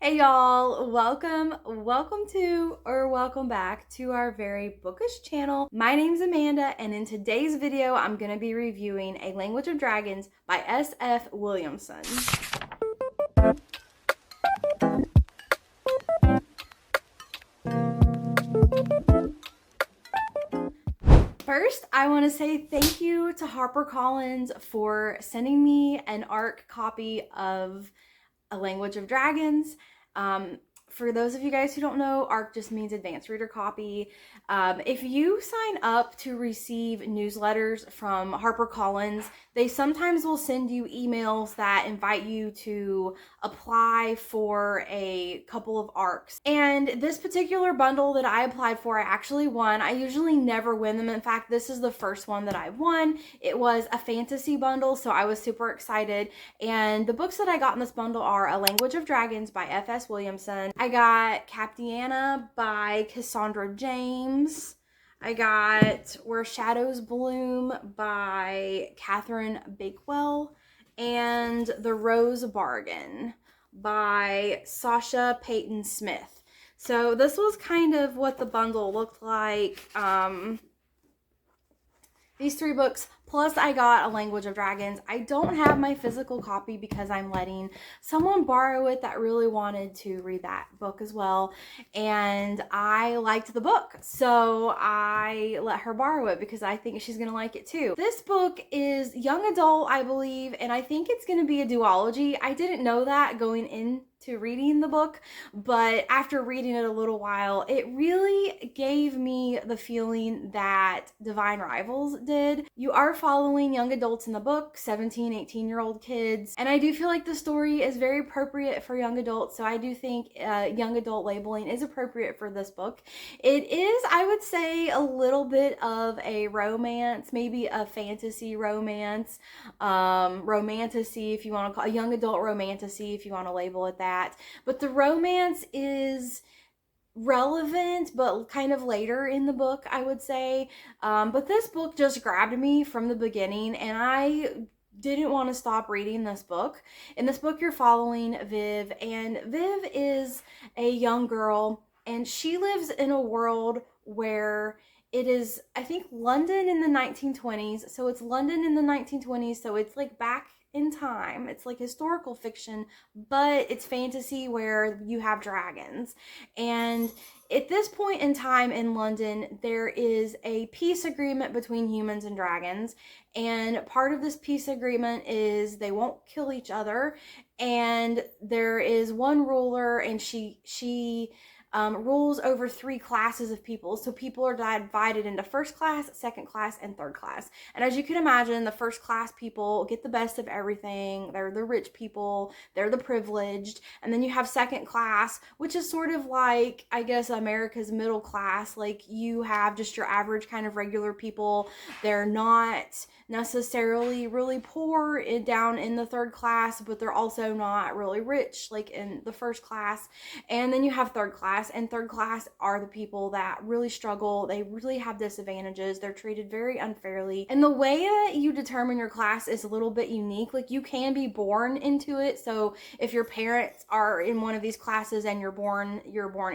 Hey y'all, welcome back to our very bookish channel. My name's Amanda, and in today's video, I'm gonna be reviewing A Language of Dragons by S.F. Williamson. First, I want to say thank you to HarperCollins for sending me an ARC copy of A Language of Dragons. For those of you guys who don't know, ARC just means Advanced Reader Copy. If you sign up to receive newsletters from HarperCollins, they sometimes will send you emails that invite you to apply for a couple of ARCs. And this particular bundle that I applied for, I actually won. I usually never win them. In fact, this is the first one that I won. It was a fantasy bundle, so I was super excited. And the books that I got in this bundle are A Language of Dragons by F.S. Williamson. I got Captiana by Cassandra James. I got Where Shadows Bloom by Catherine Bakewell. And The Rose Bargain by Sasha Payton Smith. So this was kind of what the bundle looked like. These three books, plus I got A Language of Dragons. I don't have my physical copy because I'm letting someone borrow it that really wanted to read that book as well. And I liked the book, so I let her borrow it because I think she's gonna like it too. This book is young adult, I believe, and I think it's gonna be a duology. I didn't know that going into reading the book, but after reading it a little while, it really gave me the feeling that Divine Rivals did. You are following young adults in the book, 17, 18-year-old kids, and I do feel like the story is very appropriate for young adults, so I do think young adult labeling is appropriate for this book. It is, I would say, a little bit of a romance, maybe a fantasy romance, romantasy if you want to call it, a young adult romantasy if you want to label it that. But the romance is relevant, but kind of later in the book, I would say. But this book just grabbed me from the beginning, and I didn't want to stop reading this book. In this book, you're following Viv, and Viv is a young girl, and she lives in a world where it is, I think, London in the 1920s. So it's London in the 1920s, so it's like back in time. It's like historical fiction, but it's fantasy where you have dragons. And at this point in time in London, there is a peace agreement between humans and dragons. And part of this peace agreement is they won't kill each other. And there is one ruler, and she rules over three classes of people. So people are divided into first class, second class, and third class. And as you can imagine, the first class people get the best of everything. They're the rich people, they're the privileged. And then you have second class, which is sort of like, I guess, America's middle class. Like, you have just your average kind of regular people. They're not necessarily really poor down in the third class, but they're also not really rich like in the first class. And then you have third class, and third class are the people that really struggle. They really have disadvantages. They're treated very unfairly. And the way that you determine your class is a little bit unique. Like, you can be born into it. So if your parents are in one of these classes and you're born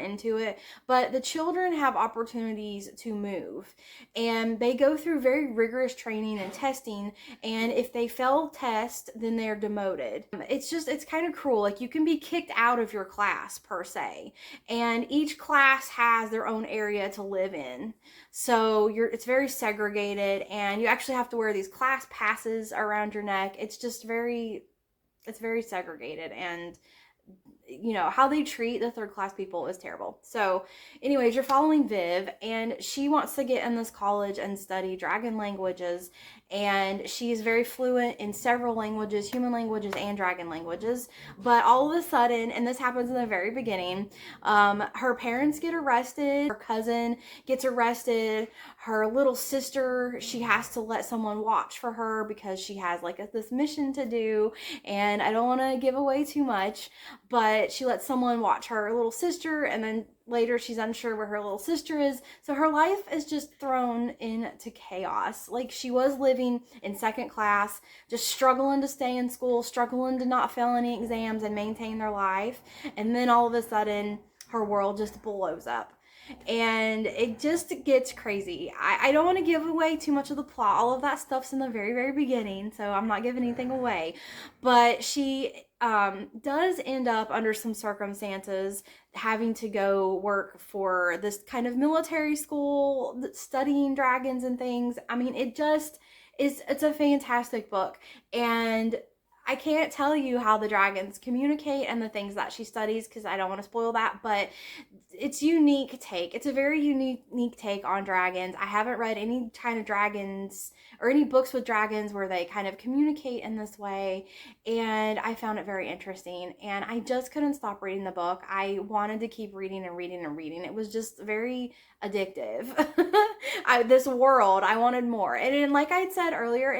into it, but the children have opportunities to move, and they go through very rigorous training and testing, and if they fail test, then they're demoted. It's kind of cruel. Like, you can be kicked out of your class per se, and each class has their own area to live in. So it's very segregated, and you actually have to wear these class passes around your neck. It's very segregated, and you know, how they treat the third class people is terrible. So anyways, you're following Viv, and she wants to get in this college and study dragon languages, and she's very fluent in several languages, human languages and dragon languages. But all of a sudden, and this happens in the very beginning, her parents get arrested, her cousin gets arrested, her little sister, she has to let someone watch for her because she has like this mission to do, and I don't want to give away too much, but but she lets someone watch her little sister, and then later she's unsure where her little sister is. So her life is just thrown into chaos. Like, she was living in second class, just struggling to stay in school, struggling to not fail any exams and maintain their life. And then all of a sudden, her world just blows up. And it just gets crazy. I don't want to give away too much of the plot. All of that stuff's in the very, very beginning, so I'm not giving anything away. But she does end up, under some circumstances, having to go work for this kind of military school, studying dragons and things. I mean, it just is, it's a fantastic book. And I can't tell you how the dragons communicate and the things that she studies because I don't want to spoil that, but it's unique take. It's a very unique take on dragons. I haven't read any kind of dragons or any books with dragons where they kind of communicate in this way, and I found it very interesting, and I just couldn't stop reading the book. I wanted to keep reading and reading and reading. It was just very addictive. This world, I wanted more. And like I had said earlier,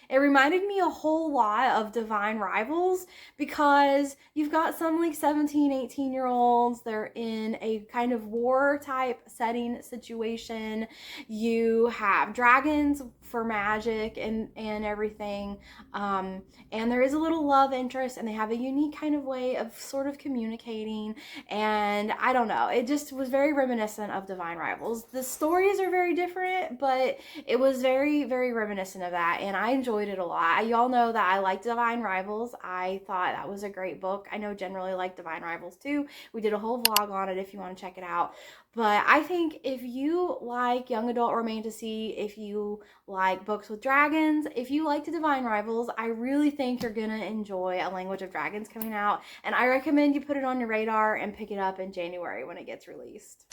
it reminded me a whole lot of Divine Rivals, because you've got some like 17, 18-year-olds. They're in a kind of war type setting situation. You have dragons for magic and everything. And there is a little love interest, and they have a unique kind of way of sort of communicating. And I don't know, it just was very reminiscent of Divine Rivals. The stories are very different, but it was very, very reminiscent of that, and I enjoyed it a lot. Y'all know that I like Divine Rivals. I thought that was a great book. I know Jen really liked Divine Rivals too. We did a whole vlog on it if you want to check it out. But I think if you like young adult romantasy, if you like books with dragons, if you like the Divine Rivals, I really think you're gonna enjoy A Language of Dragons coming out, and I recommend you put it on your radar and pick it up in January when it gets released.